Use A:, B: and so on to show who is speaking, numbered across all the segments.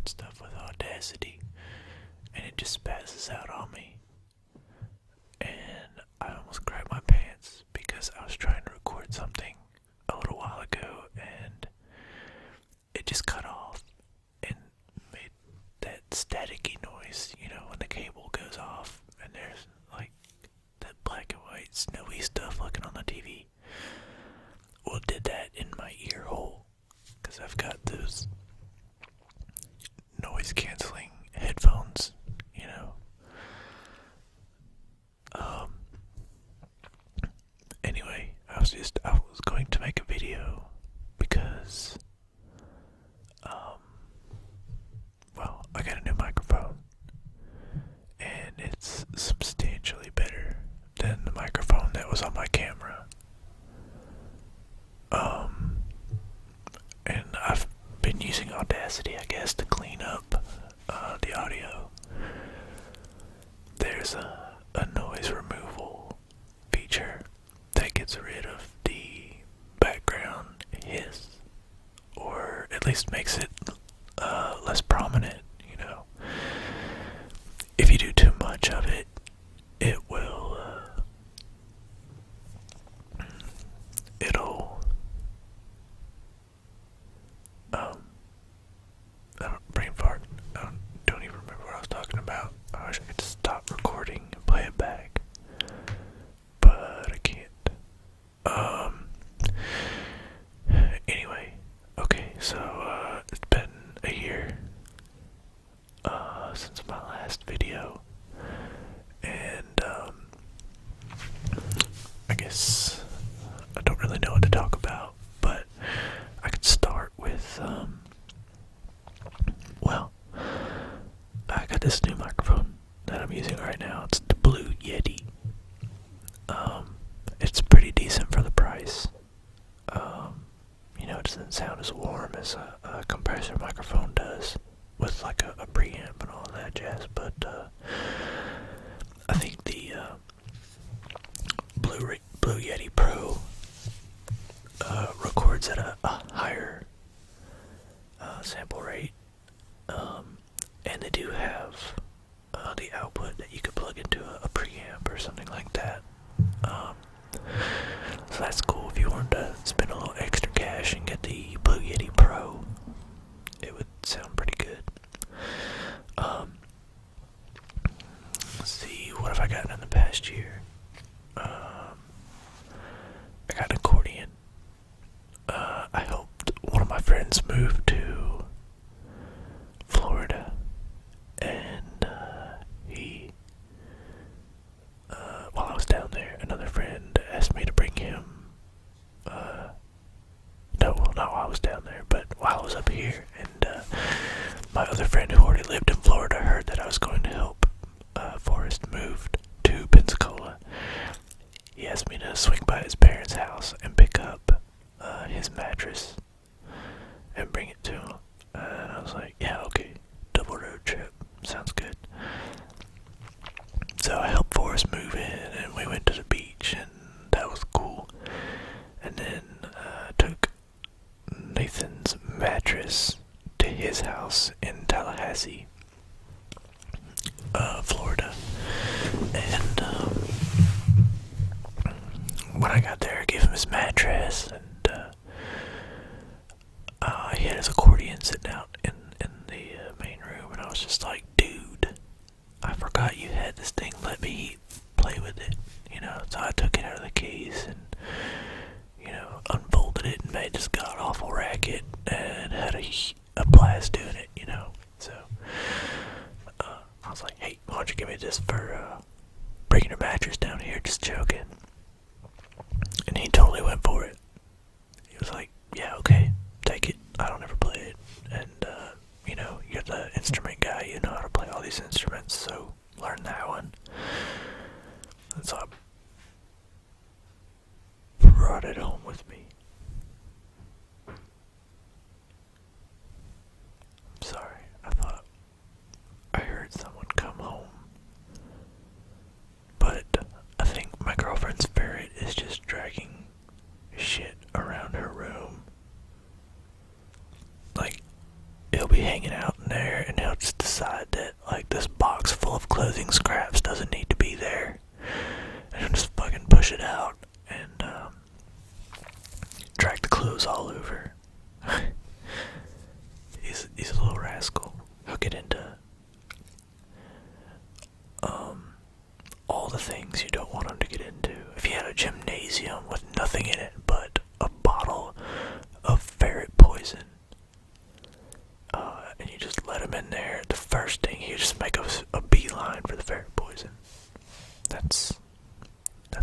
A: record stuff with Audacity, and it just passes out on me. And I almost grabbed my pants because I was trying to record something a little while ago, and it just cut off and made that staticky noise, when the cable goes off and there's like that black and white snowy stuff looking on the TV. Well, it did that in my ear hole because I've got those noise canceling headphones, Anyway, I was going to make a video because, I got a new microphone, and it's substantially better than the microphone that was on my camera. And I've been using Audacity, I guess, to clean up the audio. There's a noise removal feature that gets rid of the background hiss, or at least makes it less prominent. If you do too much of it, it will it'll brain fart. I don't even remember what I was talking about. I wish I could just stop recording and play it back, but I can't. Anyway, okay, so it's been a year since my last video, and I guess I don't really know what to talk about, but I could start with I got this new microphone that I'm using right now. It's the Blue Yeti. It's pretty decent for the price. It doesn't sound as warm as a compressor microphone does with like a preamp and all that jazz, but I think the Blue Yeti Pro records at a higher sample rate, and they do have the output that you could plug into a preamp or something like that. So that's cool. If you wanted to spend a little extra cash and get the Blue Yeti Pro, it would sound pretty good. Let's see, what have I gotten in the past year? I got an accordion. I helped one of my friends move to Florida, and while I was down there, another friend asked me to bring him, not while I was down there, but while I was up here, and my other friend who already lived in Florida heard that I was going to help Forrest move to Pensacola. He asked me to swing by his parents' house and pick up his mattress and bring it to him. And I was like, yeah, okay, double road trip, sounds good. So I helped Forrest move in, and we went to the beach, and that was cool. And then took Nathan's mattress to his house in Tallahassee, Florida. And when I got there, I gave him his mattress, and he had his accordion sitting out in the main room, and I was just like, dude, I forgot you had this thing, let me play with it, so I took it out of the case and, unfolded it and made this god-awful racket and had a blast doing it, so, I was like, hey, why don't you give me this for, bringing your mattress down here, just joking, and he totally went for it. He was like, yeah, okay, take it, I don't ever play it, and, you're the instrument guy, you know how to play all these instruments, so learn that one. And so I brought it home with me. I'm sorry, I thought I heard someone come home, but I think my girlfriend's ferret is just dragging shit around her room. Like, it'll be hanging out in there push it out and drag the clothes all over. he's a little rascal. He'll get into all the things you don't want him to get into. If you had a gymnasium with nothing in it but a bottle of ferret poison, and you just let him in there, the first thing he just make a beeline for the ferret poison. That's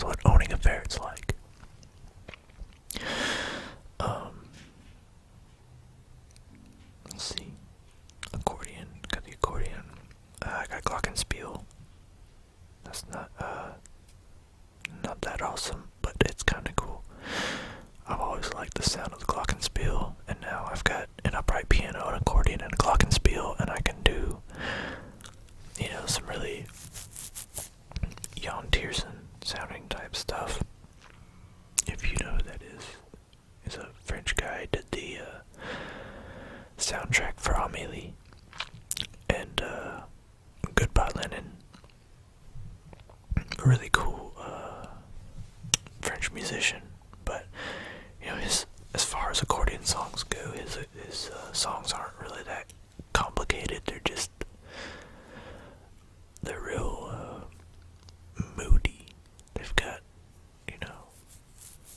A: what owning a ferret's like. Let's see. Accordion. Got the accordion. I got glockenspiel. That's not that awesome, but it's kind of cool. I've always liked the sound of the glockenspiel, and now I've got an upright piano, an accordion, and a glockenspiel, and I can do, some really Jan Tiersen sounding type stuff. If you know who that is. He's a French guy, did the soundtrack for Amélie and Goodbye Lenin. A really cool French musician, but as far as accordion songs go, his songs aren't really that complicated. They're real moody. They've got,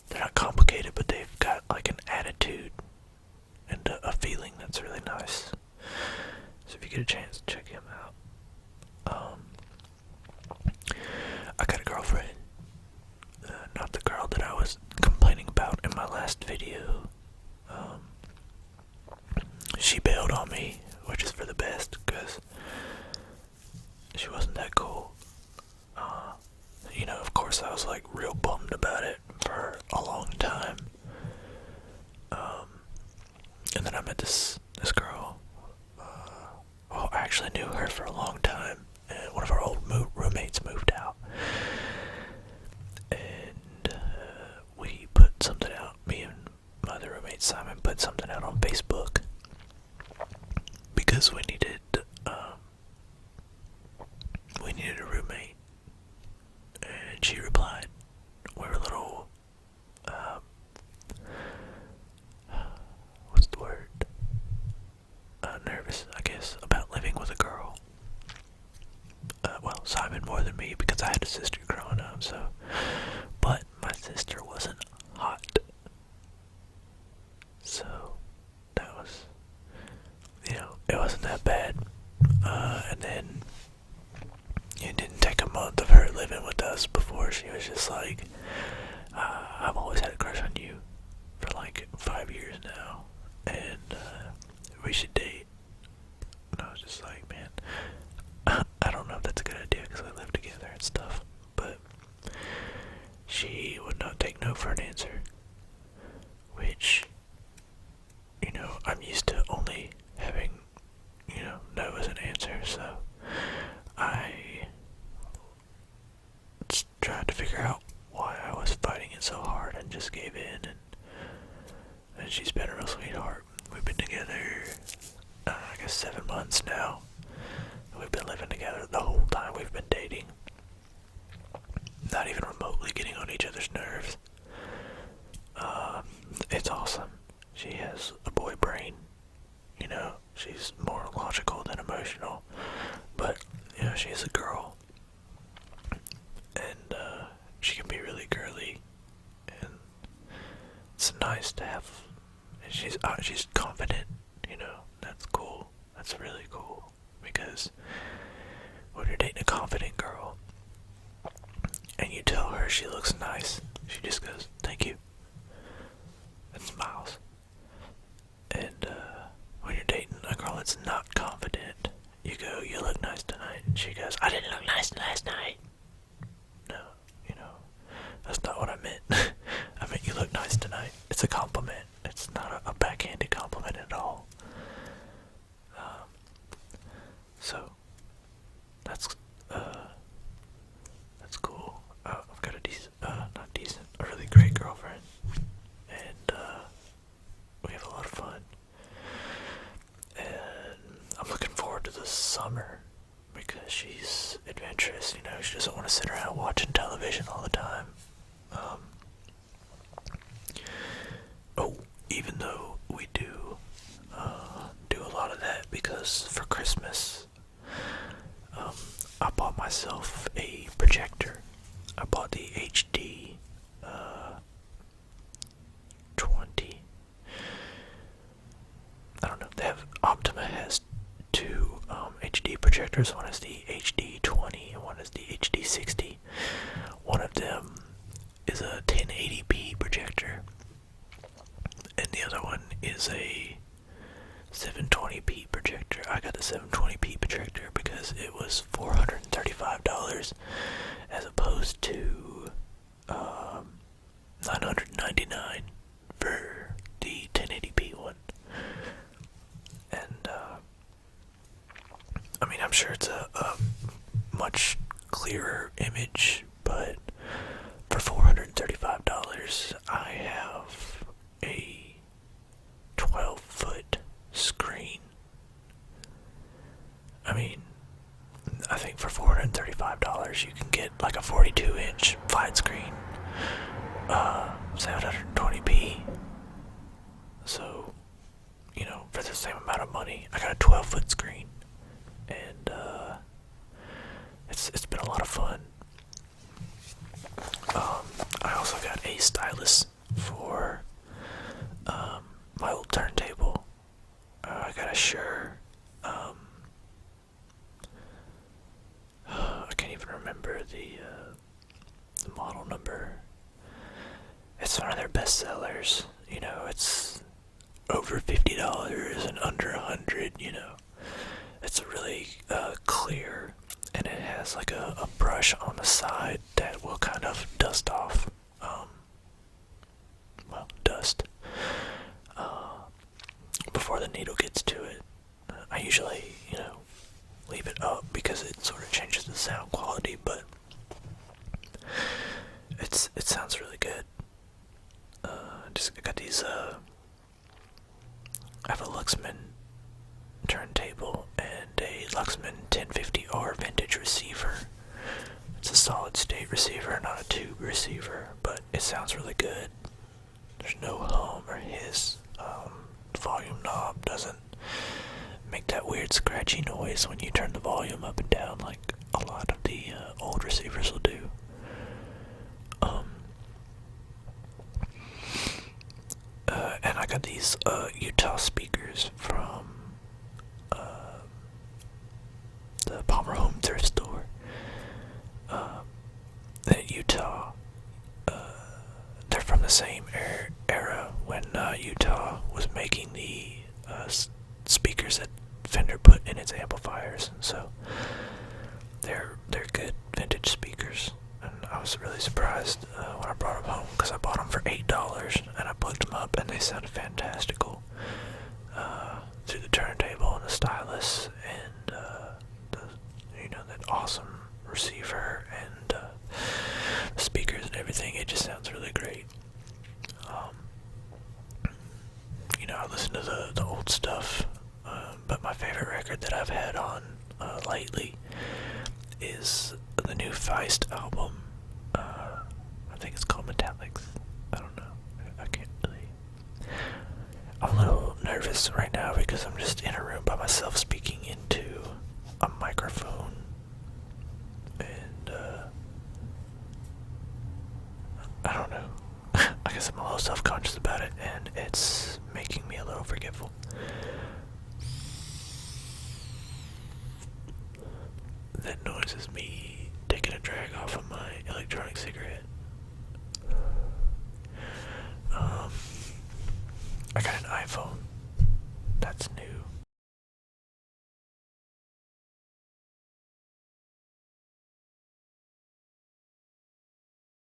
A: they're not complicated, but they've got like an attitude and a feeling that's really nice. So if you get a chance, check him out. I got a girlfriend, not the girl that I was complaining about in my last video. She bailed on me, which is for the best, because she wasn't that cool. Of course I was like real bummed about it for a long time. And then I met this girl. Well, I actually knew her for a long time, and one of our old roommates moved out. And we put something out, me and my other roommate Simon put something out on Facebook because we needed a roommate, and she replied. We were a little what's the word? Nervous, I guess, about living with a girl. Well, Simon more than me because I had a sister growing up, so. But my sister wasn't hot. So, that was, it wasn't that bad. And then, it didn't take a month of her living with us before she was just like, I've always had a crush on you for like 5 years now, and we should date. And I was just like, man, I don't know if that's a good idea because we live together and stuff, but she would not take no for an answer, which, I'm used to only having, no as an answer, so I tried to figure out why I was fighting it so hard and just gave in, and she's been a real sweetheart. We've been together, I guess 7 months now. We've been living together the whole time we've been dating. Not even remotely getting on each other's nerves. It's awesome. She has a boy brain. She's more logical than emotional. But, she's a girl. And she can be really girly. And it's nice to have. And she's confident. That's cool. That's really cool. Because when you're dating a confident girl and you tell her she looks nice, she just goes, "Thank you," and smiles. And when you're dating a girl that's not confident, you go, "You look nice tonight," and she goes, "I didn't look nice last night." No, that's not what I meant. I meant you look nice tonight. It's a compliment. It's not a backhanded compliment at all. So that's cool. I've got a really great girlfriend, and we have a lot of fun. And I'm looking forward to the summer because she's adventurous. She just projectors. One is the HD20 and one is the HD60. One of them is a 1080p projector, and the other one is a 720p projector. I got the 720p projector because it was $435 as opposed to $999 for the 1080p one. And I mean, I'm sure it's a much clearer image, but for $435 I have a 12-foot screen. I mean, I think for $435 you can get like a 42-inch flat screen, 720p. So, you know, for the same amount of money, I got a 12-foot screen, and it's been a lot of fun. I also got a stylus for my old turntable. I got a Shure. I can't even remember the model number. It's one of their best sellers. You know, it's over $50 and under $100. You know, it's really clear, and it has like a brush on the side that will kind of dust off. Dust before the needle gets to it. I usually, you know, leave it up because it sort of changes the sound quality, but it sounds really good. I got these. I have a Luxman turntable and a Luxman 1050R vintage receiver. It's a solid state receiver, not a tube receiver, but it sounds really good. There's no hum or hiss. The volume knob doesn't make that weird scratchy noise when you turn the volume up and down like a lot of the old receivers will do. And I got these Utah speakers from the Palmer Home Thrift Store. In Utah, they're from the same era when Utah was making the speakers that Fender put in its amplifiers. So they're good vintage speakers, and I was really surprised when I brought them home because I bought them for $8 and I plugged them up and they sounded fantastical through the turntable and the stylus and that awesome receiver and the speakers and everything. It just sounds really great. I listen to the old stuff, but my favorite record that I've had on lately is the new Feist album. I think it's called Metallics. I don't know. I can't really. I'm a little nervous right now because I'm just in a room by myself speaking into a microphone. And, I don't know. I guess I'm a little self-conscious about it, and it's making me a little forgetful. That noise is me taking a drag off of my electronic cigarette.